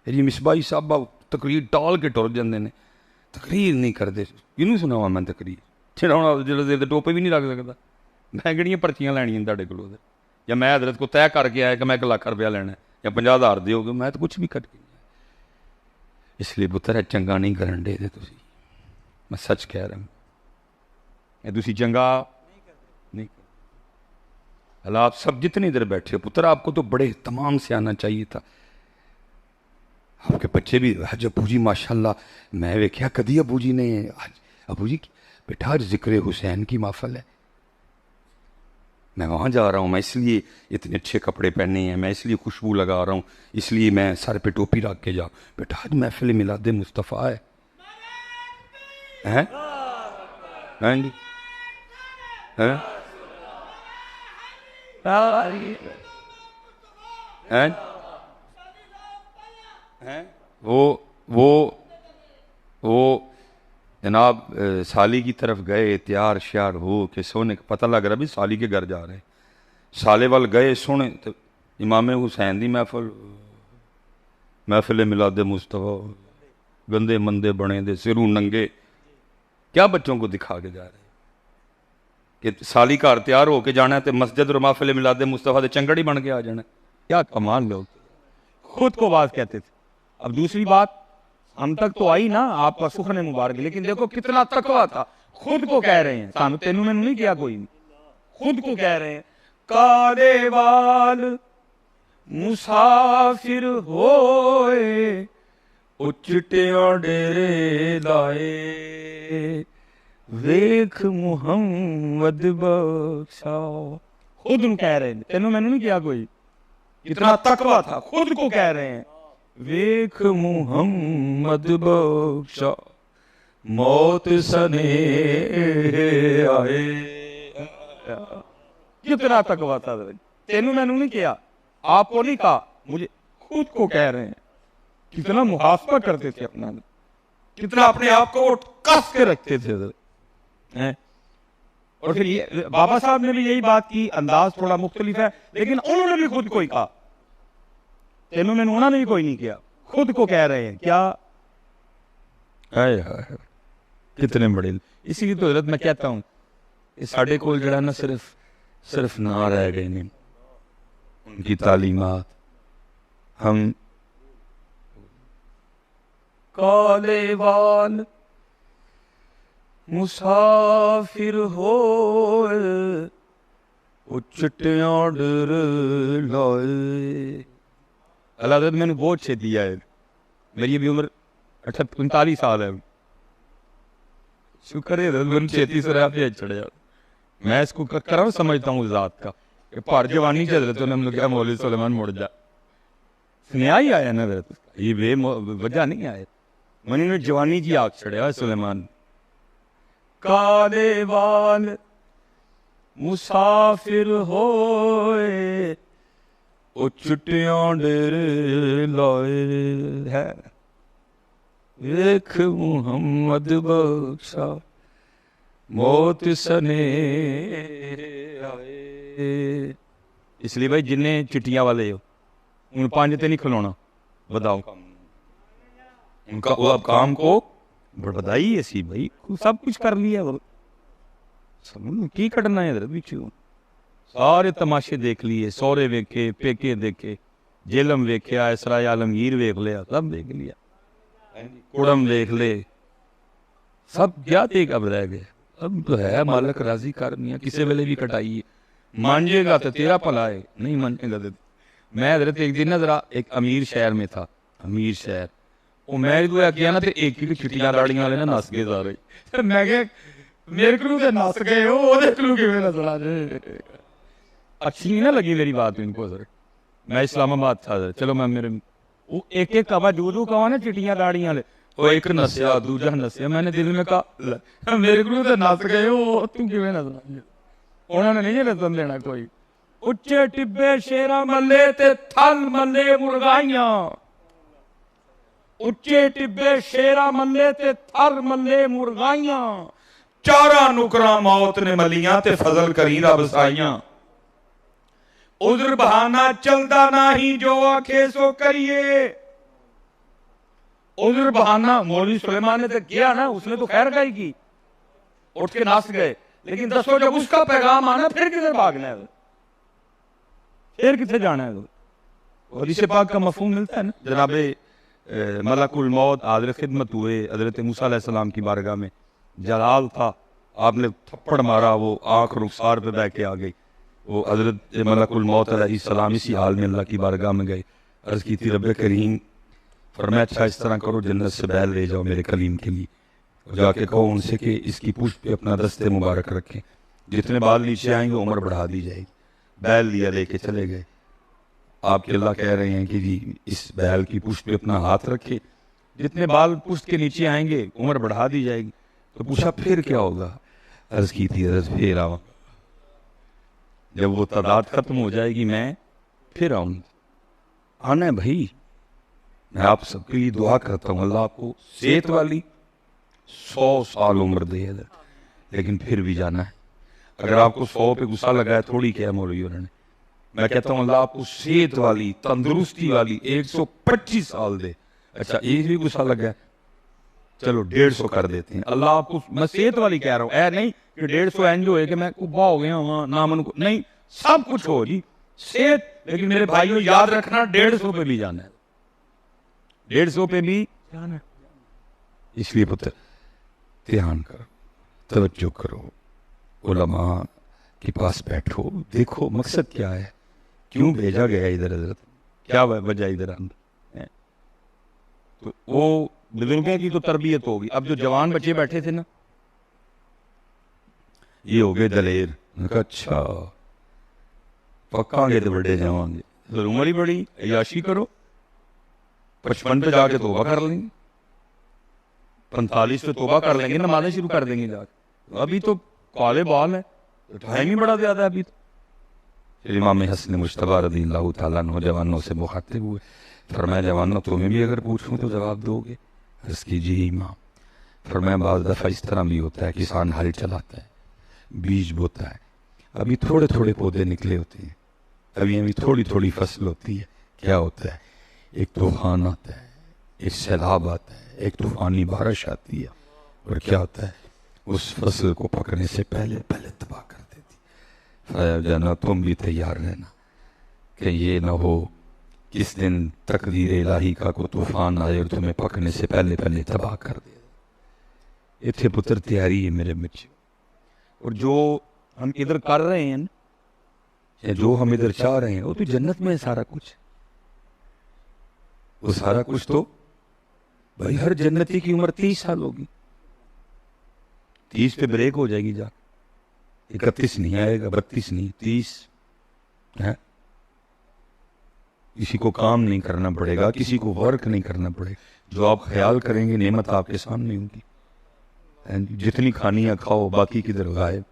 जी मिसबाही साहबा तकरीर टाल के टुर जाते हैं, तकरीर नहीं करते। किनू सुनावा मैं तकरीर, छिड़ाना जो टोपे भी नहीं लग सकता। मैं किहड़ियां पर्चियां लैनियां तुहाडे कोलों, या मैं हजरत को तय करके आया कि मैं 1 लाख रुपया लेना या 50,000 दोगे, मैं तो कुछ भी कट के। इसलिए पुत्र चंगा नहीं करन दे तुसी, मैं सच कह रहा हूँ, तुसी चंगा नहीं। हला आप सब जितनी देर बैठे हो पुत्र, आपको तो बड़े तमाम से आना चाहिए था। आपके बच्चे भी आज अबू जी माशाल्लाह, मैं वेख्या कदी अबू जी ने, आज अबू जी बेटा आज जिक्र हुसैन की महफल है, मैं वहाँ जा रहा हूँ, मैं इसलिए इतने अच्छे कपड़े पहने हैं, मैं इसलिए खुशबू लगा रहा हूँ, इसलिए मैं सर पे टोपी रख के जाऊँ। बेटा आज महफिल मिलाद मुस्तफ़ा है, हैं? हैं जी? हैं? हैं? हैं? वो जनाब साली की तरफ गए, तैयार श्यार हो के सोने, पता लग रहा भी साली के घर जा रहे, साले वाल गए सोने तो इमाम हुसैन दी महफिल मिलाद मुस्तफ़ा, गंदे मंदे बने दे सिरू नंगे, क्या बच्चों को दिखा के जा रहे कि साली घर तैयार होके जाना तो मस्जिद और महफिल मिलाद मुस्तफ़ा के चंगड़ ही बन के आ जाना। क्या कमाल लोग, खुद को बात कहते थे। अब दूसरी बात हम तक तो आई ना आपका सुखने मुबारक, लेकिन देखो कितना तकवा था, खुद को कह रहे हैं, सानू तेनू मैनू नहीं किया कोई नहीं, खुद को कह रहे हैं काले वाल मुसाफिर होए ओ चिट्टियां डेरे लाए वेख मुहम्मद बख्शा, खुद ਨੂੰ कह रहे हैं, तेनू मैनू नहीं किया कोई, इतना तकवा था, खुद को कह रहे हैं वेख मुहम्मद बख्शा मौत सने आए, कितना तकवा था, तेनू मैनू नहीं किया, आपको नहीं कहा, मुझे खुद को कह रहे हैं। कितना मुहासबा करते थे अपना, कितना अपने आप को कस के रखते थे हैं? और फिर ये बाबा साहब ने भी यही बात की, अंदाज थोड़ा मुख्तलिफ है, लेकिन उन्होंने भी खुद को ही कहा, तेनू मैनू उन्होंने भी कोई नहीं किया, खुद को कह रहे हैं। क्या हाय हाय कितने बड़े। इसीलिए तो हजरत मैं कहता हूँ साढ़े कोल जड़ा ना सिर्फ ना रह गए नहीं उनकी तालीमात। हम काले वाल मुसाफिर हो चिट्टियां डर लाए। अल्लाह हज़रत मैंने बहुत छेती है, मेरी अभी उम्र 45 साल है, शुक्र है मैंने छेती से रहा पे चढ़ जा। मैं इसको करम समझता हूँ ज़ात का, कि पर जवानी चल रहे तो क्या मौलवी सुलेमान मुड़ जा, स्नेहा ही आया ना हज़रत, ये बे वजह नहीं आया, मैंने जवानी जी आग चढ़िया सुलेमान। काले वाल मुसाफिर होए ओ चिट्टियां डेरे लाए है देख मुहम्मद बख्शा मौत सने आए। इसलिए भाई जिन्हें चिट्टियां वाले हो उन 5 ते नहीं खिलौना, बताओ उनका वो अब काम को बधाई ऐसी भाई सब कुछ कर लिया, वो सब की कटना है इधर पीछे, सारे तमाशे देख लिए, सौरे वेखे, पेके देखे, जेलम वेख्या, इसराय आलमगीर वेख लिया, सब देख लिया, कुड़म देख ले, सब क्या देख अब रह गए। अब तो है मालक राजी कर मियां, किसी वेले भी कटाइए, मांझेगा तो तेरा भला है, नहीं मांझेगा तो। मैं हजरत एक दिन ना जरा एक अमीर शहर में था, अमीर शहर, वो मैं जो किया ना तो एक ही चिट्टियां दाड़ियां वाले ना नस गए सारे, मैं क्या मेरे को तो नस गए हो, ओदे को किवें नसना जे। अच्छी नहीं ना लगी मेरी बात इनको सर, मैं इस्लामाबाद था सर, चलो मैं मेरे वो एक एक कवा जो कहा ना चिट्टियां दाड़ियां वाले, वो एक नसिया दूजा नसिया, मैंने दिल में कहा मेरे को तो नस गए हो, तू किवें नसना, उन्होंने नहीं नसन देना कोई। उच्चे टिब्बे शेरा मल्ले ते थल मल्ले मुर्गाइयां, उच्चे टिब्बे शेरा मल्ले ते थर मल्ले मुर्गाइयां, चारा नुकरा मौत ने मलियां ते फजल करी रब साइयां। उधर बहाना चलदा नाही जो आखे सो करिए, उधर बहाना मौलवी सुलेमान ने तो किया ना, उसने तो खैर गाई की, उठ के नाच गए, लेकिन दसो जब उसका पैगाम आना फिर किधर भागना है, फिर कितने जाना है। और इसे पाक का मफहूम मिलता है ना। जनाबे मलकुल मौत हाज़िर खिदमत हुए हजरत मूसा अलैहिस्सलाम की बारगाह में, जलाल था, आपने थप्पड़ मारा, वो आंख रुखसार पे बह के आ गई। वो हजरत मलकुल मौत अलैहिस्सलाम इसी हाल में अल्लाह की बारगाह में गए, अर्ज की थी रब्बे करीम फरमाया अच्छा इस तरह करो, जन्नत से बैल ले जाओ मेरे कलीम के लिए, और जाके कहो उनसे कि इसकी पुष्ट पे अपना दस्ते मुबारक रखें, जितने बाल नीचे आएंगे उम्र बढ़ा दी जाएगी। बैल लिया, लेके चले गए। आपके अल्लाह कह रहे हैं कि जी इस बैल की पुष्ट पे अपना हाथ रखे, जितने बाल पुष्ट के नीचे आएंगे उम्र बढ़ा दी जाएगी। तो पूछा फिर क्या होगा, अर्ज की थी अर्ज फिर आऊंगा, जब वो तादाद खत्म हो जाएगी मैं फिर आऊंगा। आना है भाई, मैं आप सबके लिए दुआ करता हूँ अल्लाह आपको सेहत वाली 100 साल उम्र दे, लेकिन फिर भी जाना है। अगर आपको 100 पे गुस्सा लगा है, थोड़ी क्या मौलवी ने, मैं कहता हूँ अल्लाह आपको सेहत वाली तंदुरुस्ती वाली 125 साल दे। अच्छा एक भी गुस्सा लगा है, चलो 150 कर देते हैं। अल्लाह आपको, मैं सेहत वाली कह रहा हूँ, ऐ नहीं कि 150 एंज होए कि मैं कुब्बा हो गया वहां नामन को, नहीं, सब कुछ हो जी सेहत। लेकिन मेरे भाइयों याद रखना 150 पे भी जाना है, 150 पे भी जाना है। इसलिए पुत्र ध्यान करो, तवज्जो करो, उलमा के पास बैठो, देखो मकसद क्या है, क्यों भेजा गया इधर, हजरत क्या वजह इधर अंदर। तो वो बुजुर्गों की तो तरबियत होगी। अब जो जवान बच्चे बैठे थे ना, ये हो गए दलेर। अच्छा पक्कांगे तो बड़े जावांगे, तो उम्र ही बड़ी, अयाशी करो, 55 पे जाके तोबा कर लेंगे, 45 पे तोबा कर लेंगे, नमाजें शुरू कर देंगे जाके। अभी तो काले बाल है, तो टाइम ही बड़ा ज्यादा है अभी तो। फिर इमाम हसन मुश्तबा रज़ियल्लाहु ताला अन्हु जवानों से मुखातिब हुए, फरमाया जवानों तुम्हें भी अगर पूछूं तो जवाब दोगे? अर्ज़ की जी इमाम। फरमाया बाज़ दफ़ा इस तरह भी होता है, किसान हल चलाता है, बीज बोता है, अभी थोड़े थोड़े पौधे निकले होते हैं, अभी अभी थोड़ी थोड़ी फसल होती है, क्या होता है, एक तूफान आता है, एक सैलाब आता है, एक तूफानी बारिश आती है, और क्या होता है, उस फसल को पकड़ने से पहले पहले तबाह कर देती। फरमाया जाना तुम भी तैयार रहना कि ये ना हो किस दिन तकदीर इलाही का कोई तूफान आए और तुम्हें पकड़ने से पहले पहले तबाह कर दे। इतने पुत्र तैयारी है मेरे बच्चे। और जो हम इधर कर रहे हैं ना, या जो हम इधर चाह रहे हैं, वो तो जन्नत में है सारा कुछ। वो सारा कुछ तो भाई हर जन्नती की उम्र 30 साल होगी, 30 पे ब्रेक हो जाएगी, जा 31 नहीं आएगा, 32 नहीं, 30 है। किसी को काम नहीं करना पड़ेगा, किसी को वर्क नहीं करना पड़ेगा, जो आप ख्याल करेंगे नेमत आपके सामने होगी। जितनी खानियां खाओ, बाकी किधर गायब।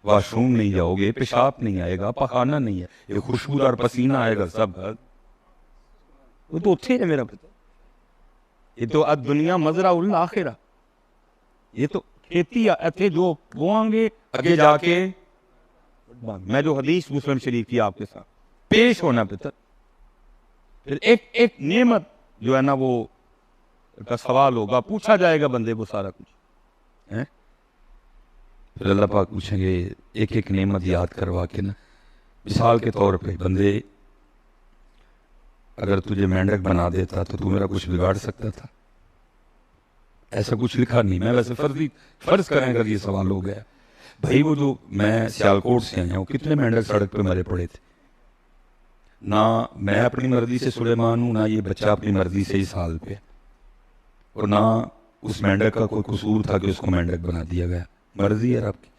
वॉशरूम नहीं जाओगे, पेशाब नहीं आएगा, पखाना नहीं है, ये खुशबूदार पसीना आएगा सब। वो तो उठे है मेरा पता। ये तो अब दुनिया मजरा उल आखिरा, ये तो खेती थे जो बोआंगे आगे जाके। मैं जो हदीस मुस्लिम शरीफ की आपके साथ पेश होना पितर, फिर एक एक नेमत जो है ना वो का सवाल होगा, पूछा जाएगा बंदे को सारा कुछ है। फिर अल्लाह पाक पूछेंगे एक एक नेमत याद करवा के ना। मिसाल के तौर पे बंदे, अगर तुझे मेंढक बना देता तो तू मेरा कुछ बिगाड़ सकता था? ऐसा कुछ लिखा नहीं। मैं वैसे फर्ज करें अगर ये सवाल हो गया, भाई वो जो मैं सियालकोट से आया हूँ, कितने मेंढक सड़क पे मरे पड़े थे। ना मैं अपनी मर्जी से सुलेमान हूं, ना ये बच्चा अपनी मर्जी से इस हाल पे, और ना उस मेंढक का कोई कसूर था कि उसको मेंढक बना दिया गया। मर्जी है आपकी,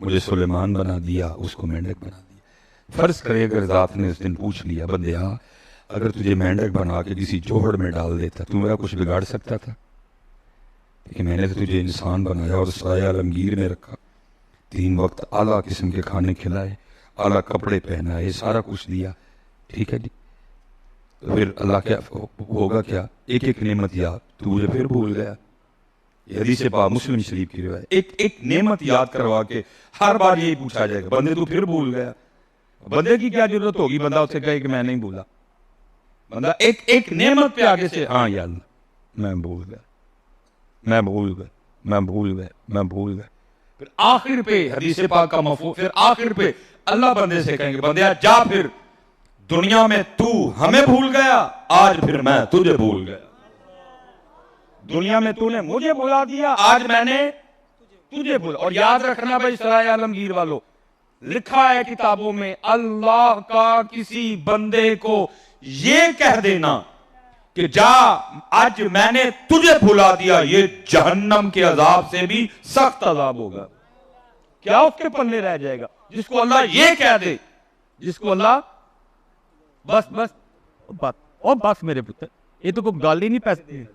मुझे सुलेमान बना दिया, उसको मेंढक बना दिया। फर्ज करें अगर जात ने उस दिन पूछ लिया, बंदे हाँ अगर तुझे मेंढक बना के किसी जोहड़ में डाल देता, तू मेरा कुछ बिगाड़ सकता था? कि मैंने तो तुझे इंसान बनाया और साया आलमगीर में रखा, 3 वक्त आला किस्म के खाने खिलाए, आला कपड़े पहनाए, सारा कुछ दिया, ठीक है जी। तो फिर अल्लाह क्या होगा, क्या एक एक नेमत याद, तू मुझे फिर भूल गया। ये हदीस पाक मुस्लिम शरीफ की रिवायत। एक एक नेमत याद करवा के हर बार यही पूछा जाएगा, बंदे तू फिर भूल गया। बंदे की क्या जरूरत होगी, बंदा उससे कहे कि मैं नहीं भूला। बंदा एक एक नेमत पे आगे से हाँ याद, मैं भूल गया, मैं भूल गया, मैं भूल गया, मैं भूल गया। फिर आखिर पे हदीस पाक का मफहूम, फिर आखिर पे अल्लाह बंदे से कहेंगे, बंदे जा फिर, दुनिया में तू हमें भूल गया, आज फिर मैं तुझे भूल गया। दुनिया में तूने मुझे भुला दिया, आज मैंने तुझे भूल। और याद रखना भाई सराय आलमगीर वालों, लिखा है किताबों में, अल्लाह का किसी बंदे को ये कह देना कि जा आज मैंने तुझे भुला दिया, ये जहन्नम के अजाब से भी सख्त अजाब होगा। क्या उसके पल्ले रह जाएगा जिसको अल्लाह ये कह दे, जिसको अल्लाह बस बस बात और बस मेरे पुत्र, ये तो कोई गाल ही नहीं, पैसे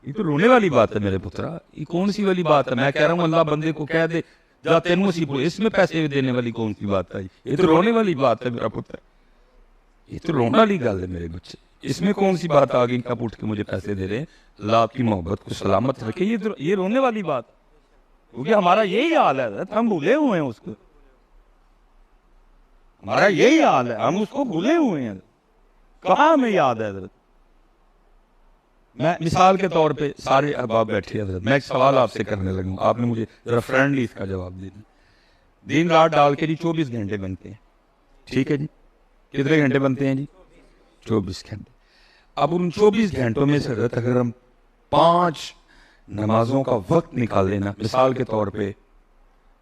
ये तो रोने वाली बात है मेरे पुत्रा। ये कौन सी वाली बात है? मैं कह रहा हूं अल्लाह बंदे को कह दे जा तेनू सी, इसमें पैसे देने वाली कौन सी बात है? ये तो रोने वाली बात है मेरा पुत्र, ये तो रोने वाली गल है मेरे बच्चे। इसमें कौन सी बात आ गई कब उठ के मुझे पैसे दे रहे हैं? अल्लाह आपकी मोहब्बत को सलामत रखे। ये रोने वाली बात, क्योंकि हमारा यही हाल है, हम भूले हुए हैं उसको, हमारा यही हाल है, हम उसको भूले हुए हैं। कहाँ हमें याद है? मैं मिसाल के तौर पे सारे अहबाब बैठे हैं, मैं एक सवाल आपसे करने लगूं, आपने मुझे जरा फ्रेंडली इसका जवाब देना। दिन रात डाल के जी 24 घंटे बनते हैं, ठीक है जी? कितने घंटे बनते हैं जी? 24 घंटे। अब उन 24 घंटों में से अगर हम 5 नमाजों का वक्त निकाल लेना, मिसाल के तौर पे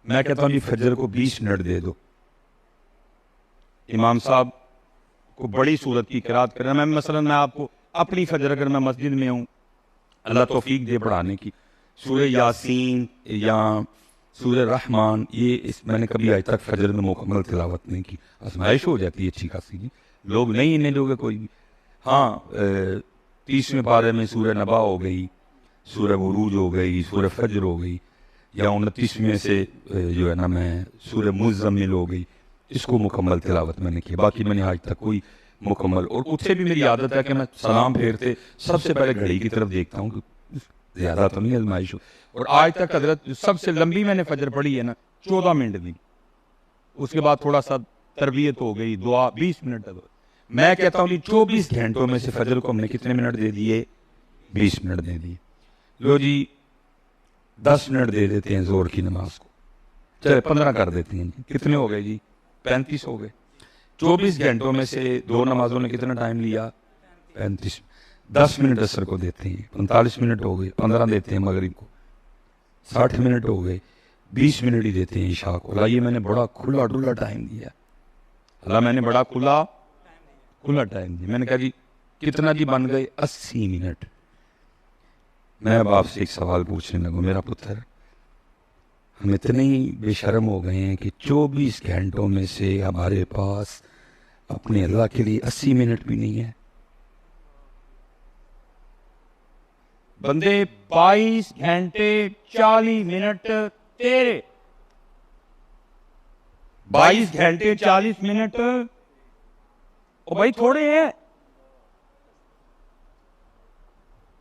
मैं कहता हूं जी फजर को 20 मिनट दे दो, इमाम साहब को बड़ी सूरत की किरात करना। मैं मसलन मैं आपको अपनी फजर, अगर मैं मस्जिद में हूं, अल्लाह तौफीक दे पढ़ाने की, सूरह यासीन या सूरह रहमान, ये मैंने कभी आज तक फजर में मुकम्मल तिलावत नहीं की। आजमाइश हो जाती है अच्छी खासी, लोग नहीं इन्हें लोग कोई भी। हाँ 30वें पारे में सूरह नबा हो गई, सूरह बुरूज हो गई, सूरह फजर हो गई, या 29वें से जो है ना मैं सूरह मुज़म्मिल हो गई, इसको मुकम्मल तिलावत मैंने की। बाकी मैंने आज तक कोई मुकम्मल, और उससे भी मेरी आदत है कि मैं सलाम फेरते सबसे पहले घड़ी की तरफ देखता हूँ कि ज्यादा तो नहीं आजमाइश हो। और आज तक हजरत सबसे लंबी मैंने फजर पढ़ी है ना 14 मिनट की, उसके बाद थोड़ा सा तरबियत हो गई, दुआ 20 मिनट तक। मैं कहता हूँ 24 घंटों में से फजर को हमने कितने मिनट दे दिए? 20 मिनट दे दिए। लो जी 10 मिनट दे देते हैं जोर की नमाज को, चले 15 कर देते हैं, कितने हो गए जी? 35 हो गए। 24 घंटों में से 2 नमाजों ने कितना टाइम लिया? 35। 10 मिनट असर को देते हैं, 45 मिनट हो गए। 15 देते हैं मगरिब को, 60 मिनट हो गए। 20 मिनट ही देते हैं ईशा को। अल्लाह ये मैंने बड़ा खुला डुला टाइम दिया, अल्लाह मैंने बड़ा खुला टाइम दिया। मैंने कहा जी कितना जी? बन गए 80 मिनट। मैं अब आपसे एक सवाल पूछने लगूं, मेरा पुत्र, हम इतने ही बेशर्म हो गए हैं कि 24 घंटों में से हमारे पास अपने अल्लाह के लिए 80 मिनट भी नहीं है। बंदे 22 घंटे 40 मिनट तेरे, 22 घंटे 40 मिनट, ओ भाई थोड़े हैं।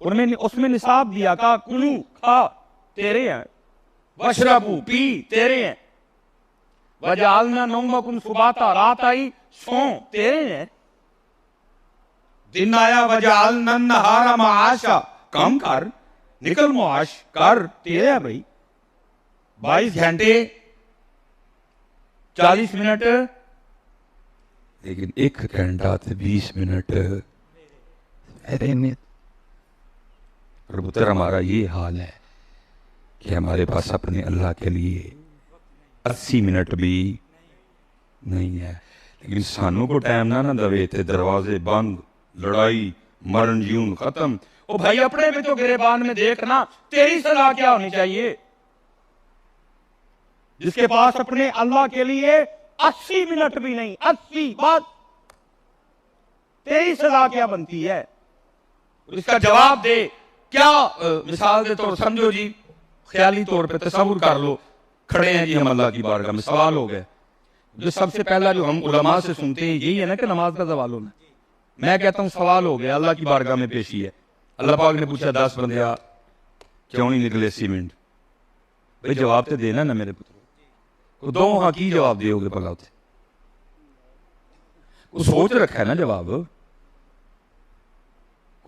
उनमें उसमें निसाब दिया, कहा कुलू खा तेरे हैं, वशरबू पी तेरे हैं, वजालना नौमकुम सुबाता, रात आई सो तेरे हैं, दिन आया वजालना नहारा माशा, कम कर निकल मुआश कर तेरे है भाई। 22 घंटे 40 मिनट, लेकिन 1 घंटा से 20 मिनट और पुत्र हमारा ये हाल है कि हमारे पास अपने अल्लाह के लिए 80 मिनट भी नहीं है। लेकिन सानू को टाइम ना दवे थे, दरवाजे बंद, लड़ाई, मरण जीवन खत्म। ओ भाई अपने भी तो गिरेबान में देखना, तेरी सलाह क्या होनी चाहिए? जिसके पास अपने अल्लाह के लिए 80 मिनट भी नहीं, 80 बात, तेरी सलाह क्या बनती है? इसका जवाब दे। क्या मिसाल दे तौर समझो जी, ख्याली तौर पे तसव्वुर कर लो, खड़े हैं जी हम अल्लाह की बारगाह में, सवाल हो गया। जो सबसे पहला जो हम उलमा से सुनते हैं यही है ना कि नमाज का सवाल होना। मैं कहता हूं सवाल हो गया, अल्लाह की बारगाह में पेशी है। अल्लाह पाक ने पूछा 10 बंदे क्यों नहीं निकले 80 मिनट? भाई जवाब तो देना ना मेरे पुत्र, दो हाँ की जवाब दोगे भला? सोच रखा है ना जवाब,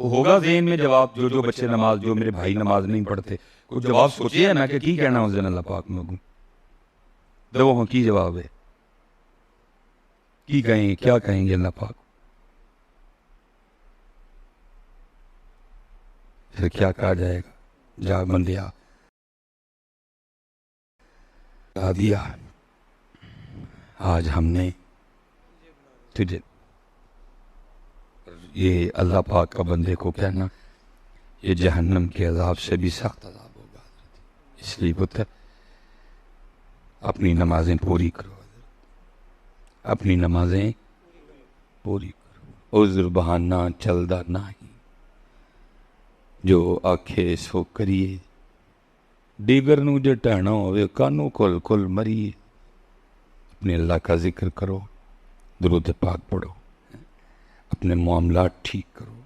होगा ज़हन में जवाब, जो बच्चे नमाज, जो मेरे भाई नमाज नहीं पढ़ते, कुछ जवाब सोचिए है ना कि की कहना उस दिन अल्लाह पाक में दो की जवाब है, की कहेंगे, क्या कहेंगे अल्लाह पाक, फिर क्या कहा जाएगा, जा बंदिया कहा दिया, आज हमने तुझे, ये अल्लाह पाक का बंदे को कहना ये जहन्नम के अजाब से भी सख्त अजाब होगा। इसलिए पुत्र अपनी नमाजें पूरी करो, अपनी नमाजें पूरी करो, उज़्र बहाना चलदा नहीं, जो आखे सो करिए, दीगर नू जे टहना होवे कानू कुल कुल मरिए, अपने अल्लाह का जिक्र करो, दुरूद पाक पढ़ो, अपने मामला ठीक करो।